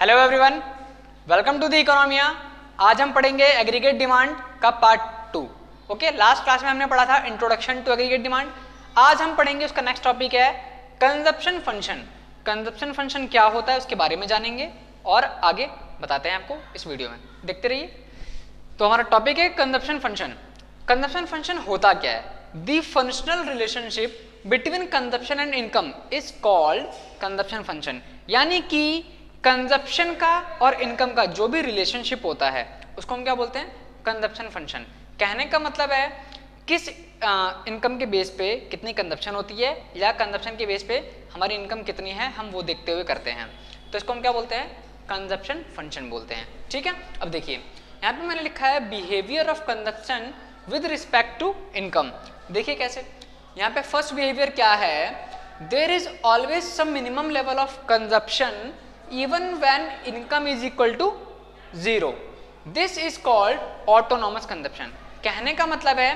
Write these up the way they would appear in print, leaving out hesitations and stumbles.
Hello everyone, welcome to the economia. आज हम पढ़ेंगे एग्रीगेट डिमांड का पार्ट 2। ओके, लास्ट क्लास में हमने पढ़ा था इंट्रोडक्शन टू एग्रीगेट डिमांड। आज हम पढ़ेंगे उसका नेक्स्ट टॉपिक है कंजप्शन फंक्शन। कंजप्शन फंक्शन क्या होता है उसके बारे में जानेंगे और आगे बताते हैं आपको इस वीडियो में, देखते रहिए। तो हमारा टॉपिक है कंजप्शन फंक्शन। कंजप्शन फंक्शन होता क्या है? The functional relationship between consumption and income is called consumption function. यानी कि कंजप्शन का और इनकम का जो भी रिलेशनशिप होता है उसको हम क्या बोलते हैं? Consumption function. कहने का मतलब है किस इनकम के बेस पे कितनी कंजप्शन होती है या कंजप्शन के बेस पे हमारी इनकम कितनी है, हम वो देखते हुए करते हैं। तो इसको हम क्या बोलते हैं? कंजप्शन फंक्शन बोलते हैं। ठीक है, अब देखिए यहाँ पे मैंने लिखा है behaviour of consumption with respect to income. देखिए कैसे, यहाँ पे फर्स्ट बिहेवियर क्या है? There is always some minimum level of consumption even when income is equal to 0. This is called autonomous consumption. कहने का मतलब है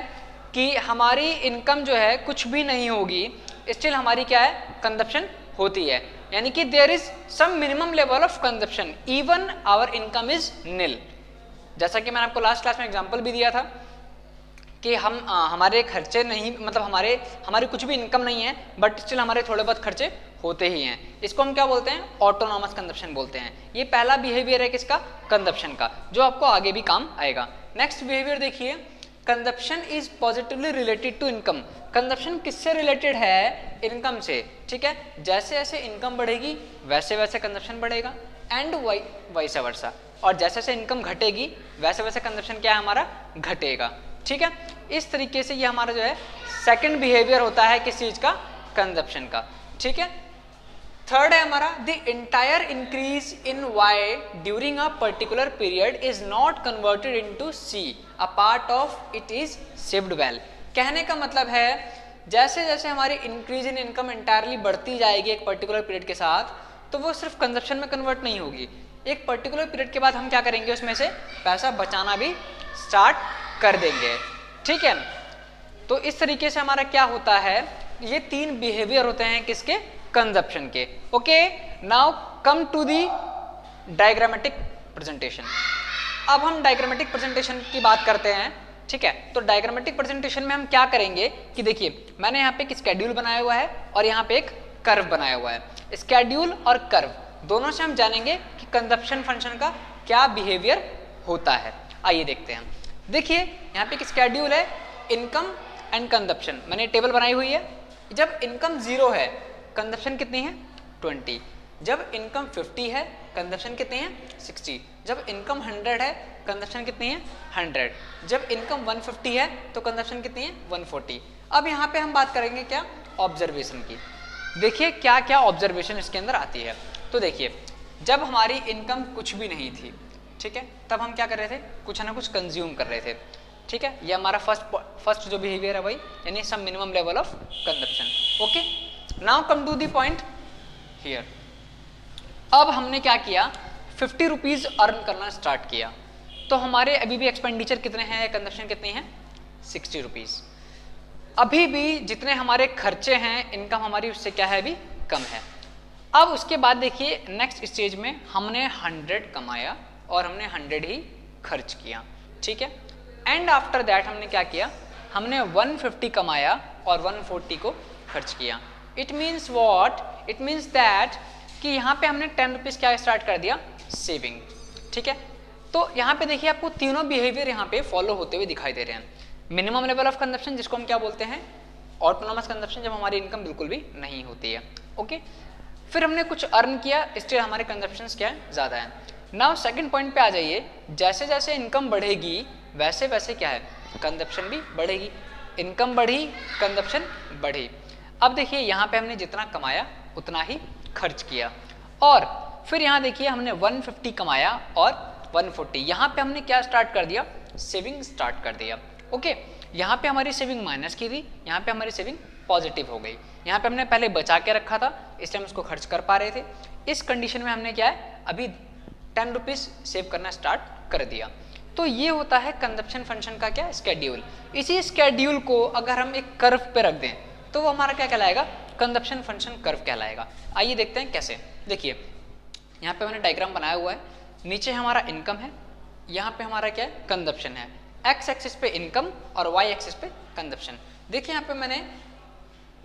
कि हमारी इनकम जो है कुछ भी नहीं होगी, स्टिल हमारी क्या है? कंजप्शन होती है। यानी कि there is some minimum level of consumption even our income is nil. जैसा कि मैंने आपको लास्ट क्लास में एग्जांपल भी दिया था कि हम हमारे खर्चे नहीं, मतलब हमारी कुछ भी इनकम नहीं है बट स्टिल हमारे थोड़े बहुत खर्चे होते ही हैं। इसको हम क्या बोलते हैं? ऑटोनॉमस कंजप्शन बोलते हैं। ये पहला बिहेवियर है किसका? कंजप्शन का, जो आपको आगे भी काम आएगा। नेक्स्ट बिहेवियर देखिए, consumption is positively related to income. Consumption किससे रिलेटेड है? इनकम से। ठीक है, जैसे जैसे इनकम बढ़ेगी वैसे वैसे कंजप्शन बढ़ेगा एंड वाइस वर्सा, और जैसे जैसे इनकम घटेगी वैसे वैसे कंजप्शन क्या है हमारा? घटेगा। ठीक है, इस तरीके से ये हमारा जो है सेकंड बिहेवियर होता है किस चीज का? कंजप्शन का। ठीक है, थर्ड है हमारा the entire increase in Y during a particular period is not converted into C, a part of it is saved well. कहने का मतलब है जैसे जैसे हमारी इंक्रीज इन इनकम इंटायरली बढ़ती जाएगी एक पर्टिकुलर पीरियड के साथ, तो वो सिर्फ कंजप्शन में कन्वर्ट नहीं होगी। एक पर्टिकुलर पीरियड के बाद हम क्या करेंगे? उसमें से पैसा बचाना भी स्टार्ट कर देंगे। ठीक है, तो इस तरीके से हमारा क्या होता है? ये तीन बिहेवियर होते हैं किसके? कंजप्शन के। Okay, now come to the diagrammatic presentation. अब हम डायग्रामेटिक प्रेजेंटेशन की बात करते हैं। ठीक है, तो डायग्रामेटिक प्रेजेंटेशन में हम क्या करेंगे कि देखिए मैंने यहाँ पे एक स्केड्यूल बनाया हुआ है और यहाँ पे एक कर्व बनाया हुआ है। स्केड्यूल और कर्व दोनों से हम जानेंगे कि कंजप्शन फंक्शन का क्या बिहेवियर होता है। आइए देखते हैं। देखिए यहाँ पे एक स्केड्यूल है, इनकम एंड कंजप्शन। मैंने टेबल बनाई हुई है। जब इनकम 0 है कंजप्शन कितनी है? 20। जब इनकम 50 है कंजप्शन कितनी है? 60। जब इनकम 100 है कंजप्शन कितनी है? 100। जब इनकम 150 है तो कंजप्शन कितनी है? 140। अब यहाँ पे हम बात करेंगे क्या? ऑब्जर्वेशन की। देखिए क्या क्या ऑब्जर्वेशन इसके अंदर आती है। तो देखिए जब हमारी इनकम कुछ भी नहीं थी, ठीक है, तब हम क्या कर रहे थे? कुछ ना कुछ कंज्यूम कर रहे थे। ठीक है, ये हमारा फर्स्ट जो बिहेवियर है वही, यानी some minimum level of consumption. Okay, now come to the point here. अब हमने क्या किया? 50 रुपीज अर्न करना स्टार्ट किया। तो हमारे अभी भी एक्सपेंडिचर कितने हैं, कंजप्शन कितनी है? 60 रुपीज। अभी भी जितने हमारे खर्चे हैं इनकम हमारी उससे क्या है? अभी कम है। अब उसके बाद देखिए नेक्स्ट स्टेज में हमने 100 कमाया और हमने 100 ही खर्च किया। ठीक है, एंड आफ्टर दैट हमने क्या किया? हमने 150 कमाया और 140 को खर्च किया। It means what? It means that कि यहाँ पे हमने 10 रुपीज़ क्या स्टार्ट कर दिया? सेविंग। ठीक है, तो यहाँ पे देखिए आपको तीनों बिहेवियर यहाँ पे फॉलो होते हुए दिखाई दे रहे हैं। मिनिमम लेवल ऑफ कंजप्शन जिसको हम क्या बोलते हैं? ऑटोनॉमस कंजप्शन, जब हमारी इनकम बिल्कुल भी नहीं होती है। ओके, फिर हमने कुछ अर्न किया, स्टिल हमारे कंजप्शन क्या है? ज़्यादा है। नाउ सेकंड पॉइंट पे आ जाइए। जैसे जैसे इनकम बढ़ेगी वैसे वैसे क्या है? कंजप्शन भी बढ़ेगी। इनकम बढ़ी, कंजप्शन बढ़ी। अब देखिए यहाँ पे हमने जितना कमाया उतना ही खर्च किया, और फिर यहाँ देखिए हमने 150 कमाया और 140, यहाँ पे हमने क्या स्टार्ट कर दिया? सेविंग स्टार्ट कर दिया। ओके, यहाँ पे हमारी सेविंग माइनस की थी, यहाँ पे हमारी सेविंग पॉजिटिव हो गई। यहाँ पे हमने पहले बचा के रखा था इसलिए हम उसको खर्च कर पा रहे थे। इस कंडीशन में हमने क्या है? अभी 10 रुपीज़ सेव करना स्टार्ट कर दिया। तो ये होता है कंजप्शन फंक्शन का क्या? स्केड्यूल। इसी स्केड्यूल को अगर हम एक कर्व पे रख दें तो वो हमारा क्या कहलाएगा? कंजप्शन फंक्शन कर्व कहलाएगा। आइए देखते हैं कैसे। देखिए यहाँ पे मैंने डायग्राम बनाया हुआ है, नीचे हमारा इनकम है, यहाँ पे हमारा क्या है कंजप्शन है, एक्स एक्सिस पे इनकम और वाई एक्सिस पे कंजप्शन। देखिए यहाँ पे मैंने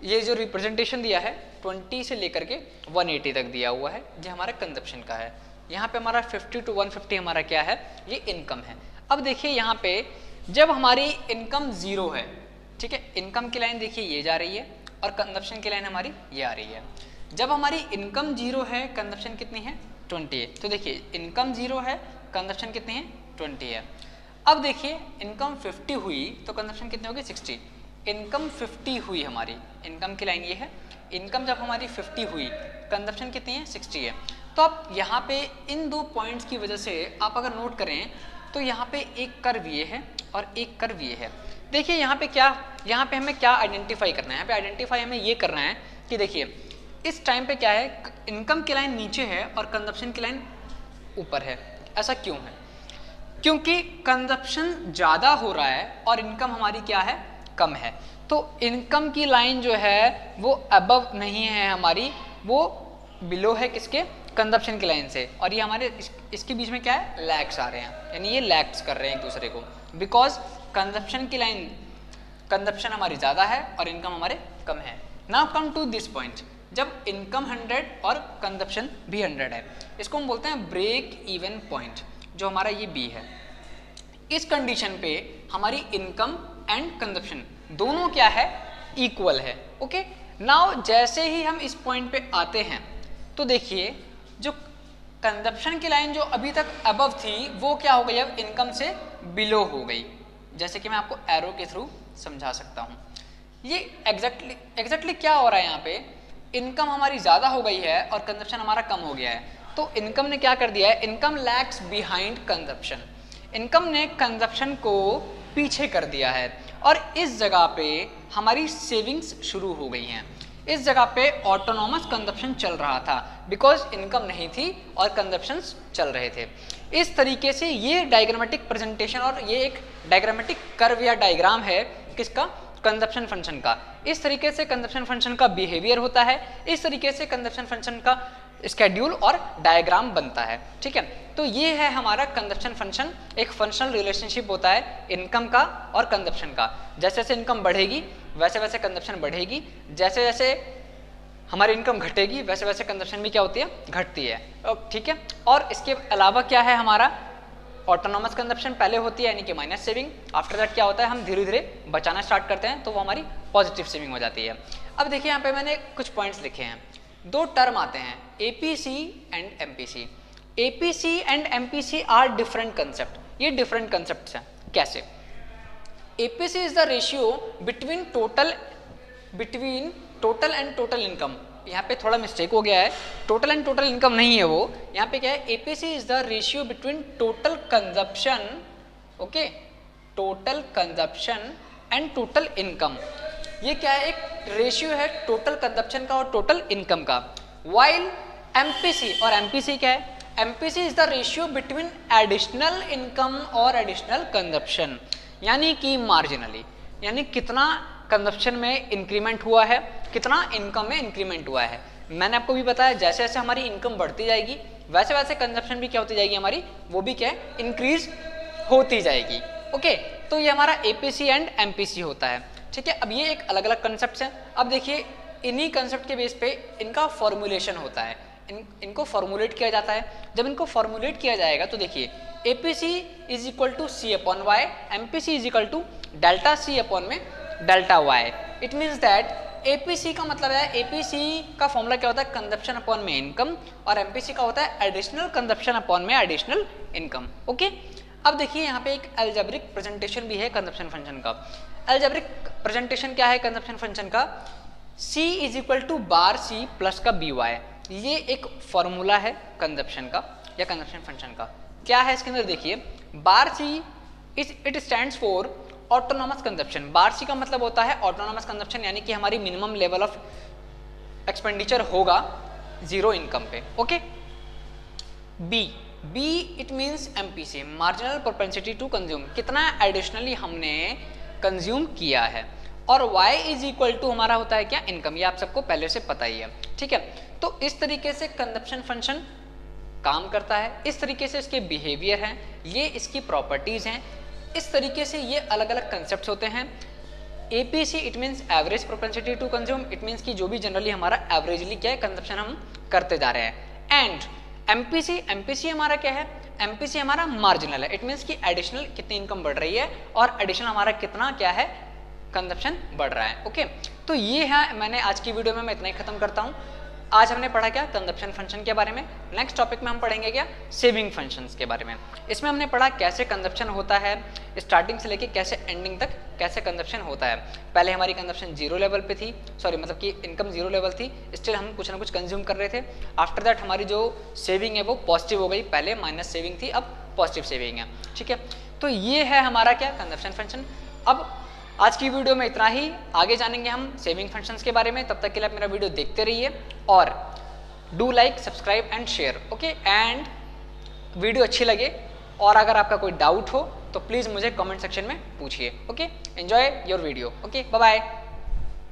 ये जो रिप्रेजेंटेशन दिया है 20 से लेकर के 180 तक दिया हुआ है, जो हमारा कंजप्शन का है। यहाँ पे हमारा 50 to 150 हमारा क्या है, ये इनकम है। अब देखिए यहाँ पे जब हमारी इनकम 0 है, ठीक है, इनकम की लाइन देखिए ये जा रही है और कंजप्शन की लाइन हमारी ये आ रही है। जब हमारी इनकम 0 है, कंजप्शन कितनी है 20 है, तो देखिए इनकम 0 है, कंजप्शन कितनी है 20 है। अब देखिए इनकम 50 हुई तो कंजप्शन कितनी होगी 60। इनकम 50 हुई हमारी, इनकम की लाइन ये है, इनकम जब हमारी 50 हुई, कंजप्शन कितनी है 60 है। तो आप यहाँ पे इन दो पॉइंट्स की वजह से आप अगर नोट करें तो यहाँ पे एक कर्व ये है और एक कर्व ये है। देखिए यहाँ पे हमें क्या आइडेंटिफाई करना है, यहाँ पे आइडेंटिफाई हमें ये करना है कि देखिए इस टाइम पे क्या है, इनकम की लाइन नीचे है और कंजप्शन की लाइन ऊपर है। ऐसा क्यों है? क्योंकि कंजप्शन ज़्यादा हो रहा है और इनकम हमारी क्या है, कम है। तो इनकम की लाइन जो है वो अबव नहीं है हमारी, वो बिलो है किसके, कंजप्शन की लाइन से। और ये हमारे इसके बीच में क्या है, लैग्स आ रहे हैं, यानी ये लैग्स कर रहे हैं एक दूसरे को, बिकॉज कंजप्शन की लाइन, कंजप्शन हमारी ज़्यादा है और इनकम हमारे कम है। Now come to this point, जब इनकम 100 और कंजप्शन भी 100 है, इसको हम बोलते हैं ब्रेक इवन पॉइंट, जो हमारा ये बी है। इस कंडीशन पे हमारी इनकम एंड कंजप्शन दोनों क्या है, इक्वल है। ओके, नाउ जैसे ही हम इस पॉइंट पे आते हैं तो देखिए जो कंजप्शन की लाइन जो अभी तक अबव थी वो क्या हो गई, अब इनकम से बिलो हो गई। जैसे कि मैं आपको एरो के थ्रू समझा सकता हूँ। ये एग्जैक्टली क्या हो रहा है, यहाँ पे इनकम हमारी ज़्यादा हो गई है और कंजप्शन हमारा कम हो गया है। तो इनकम ने क्या कर दिया है, income lags behind consumption, income ने कंजप्शन को पीछे कर दिया है और इस जगह पे हमारी सेविंग्स शुरू हो गई हैं। इस जगह पे ऑटोनॉमस कंजप्शन चल रहा था, बिकॉज इनकम नहीं थी और कंजप्शंस चल रहे थे। इस तरीके से ये डायग्रामेटिक प्रेजेंटेशन और ये एक डायग्रामेटिक कर्व या डायग्राम है किसका, कंजप्शन फंक्शन का। इस तरीके से कंजप्शन फंक्शन का बिहेवियर होता है, इस तरीके से कंजप्शन फंक्शन का स्केड्यूल और डायग्राम बनता है। ठीक है, तो ये है हमारा कंजप्शन फंक्शन। एक फंक्शनल रिलेशनशिप होता है इनकम का और कंजप्शन का। जैसे जैसे इनकम बढ़ेगी वैसे वैसे कंजप्शन बढ़ेगी, जैसे जैसे हमारी इनकम घटेगी वैसे वैसे कंजप्शन भी क्या होती है, घटती है। ठीक है, और इसके अलावा क्या है हमारा, ऑटोनॉमस कंजप्शन पहले होती है यानी कि माइनस सेविंग, आफ्टर दैट क्या होता है, हम धीरे धीरे बचाना स्टार्ट करते हैं तो वो हमारी पॉजिटिव सेविंग हो जाती है। अब देखिए यहाँ पे मैंने कुछ पॉइंट्स लिखे हैं, दो टर्म आते हैं APC and MPC. APC and MPC are different concept, ये डिफरेंट कंसेप्ट हैं। कैसे? APC is the ratio between total and total income. यहाँ पे थोड़ा मिस्टेक हो गया है, टोटल एंड टोटल इनकम नहीं है वो, यहाँ पे क्या है, APC is the ratio between total consumption, okay, total consumption and total income. ये क्या है, एक रेशियो है टोटल कंजप्शन का और टोटल इनकम का। वाइल एमपीसी, और एमपीसी क्या है, MPC is the ratio between additional income और एडिशनल कंजप्शन, यानी कि मार्जिनली, यानी कितना कंजप्शन में इंक्रीमेंट हुआ है, कितना इनकम में इंक्रीमेंट हुआ है। मैंने आपको भी बताया जैसे जैसे हमारी इनकम बढ़ती जाएगी वैसे वैसे कंजप्शन भी क्या होती जाएगी हमारी, वो भी क्या है, इंक्रीज होती जाएगी। ओके, तो ये हमारा एपीसी एंड एमपीसी होता है। ठीक है, अब ये एक अलग अलग कंसेप्ट हैं। अब देखिए इन्हीं कंसेप्ट के बेस पे इनका फॉर्मुलेशन होता है, इनको फॉर्मुलेट किया जाता है। जब इनको फॉर्मुलेट किया जाएगा तो देखिए APC is equal to C upon Y, MPC is equal to delta C upon में delta Y. It means that APC का मतलब है, एपीसी का फॉर्मूला क्या होता है, कंजप्शन अपॉन में इनकम, और एमपीसी का होता है एडिशनल कंजप्शन अपॉन में एडिशनल इनकम। ओके, अब देखिए यहाँ पे एक अलजेब्रिक प्रेजेंटेशन भी है कंजप्शन फंक्शन का। अलजेब्रिक प्रेजेंटेशन क्या है कंजप्शन फंक्शन का, C is equal to bar C plus का बी वाई। ये एक फॉर्मूला है कंजप्शन का या कंजप्शन फंक्शन का। क्या है इसके अंदर देखिए, बार C it stands for autonomous consumption. Bar C का मतलब होता है ऑटोनॉमस कंजप्शन, यानी कि हमारी मिनिमम लेवल ऑफ एक्सपेंडिचर होगा जीरो इनकम पे। Okay, B it means MPC, marginal propensity to consume, कितना एडिशनली हमने कंज्यूम किया है। और y इज इक्वल टू हमारा होता है क्या, इनकम। ये आप सबको पहले से पता ही है। ठीक है, तो इस तरीके से कंजप्शन फंक्शन काम करता है, इस तरीके से इसके बिहेवियर हैं, ये इसकी प्रॉपर्टीज़ हैं, इस तरीके से ये अलग अलग कंसेप्ट होते हैं। APC it means average propensity to consume, it means कि जो भी जनरली हमारा एवरेजली क्या है कंजप्शन हम करते जा रहे हैं। एंड MPC हमारा क्या है, MPC हमारा मार्जिनल है, इट मीन्स कि एडिशनल कितनी इनकम बढ़ रही है और एडिशनल हमारा कितना क्या है कंजप्शन बढ़ रहा है। ओके, तो ये है, मैंने आज की वीडियो में मैं इतना ही खत्म करता हूँ। आज हमने पढ़ा क्या कंजप्शन फंक्शन के बारे में। नेक्स्ट टॉपिक में हम पढ़ेंगे क्या सेविंग फंक्शंस के बारे में। इसमें हमने पढ़ा कैसे कंजप्शन होता है, स्टार्टिंग से लेके कैसे एंडिंग तक कैसे कंजप्शन होता है। पहले हमारी कंजप्शन जीरो लेवल पे थी, सॉरी मतलब कि इनकम जीरो लेवल थी, स्टिल हम कुछ ना कुछ कंज्यूम कर रहे थे। आफ्टर दैट हमारी जो सेविंग है वो पॉजिटिव हो गई, पहले माइनस सेविंग थी, अब पॉजिटिव सेविंग है। ठीक है, तो ये है हमारा क्या कंजप्शन फंक्शन। अब आज की वीडियो में इतना ही, आगे जानेंगे हम सेविंग फंक्शंस के बारे में। तब तक के लिए आप मेरा वीडियो देखते रहिए और do like, subscribe and share. Okay, and video अच्छी लगे और अगर आपका कोई डाउट हो तो प्लीज़ मुझे कमेंट सेक्शन में पूछिए। Okay, enjoy your video. Okay, bye bye.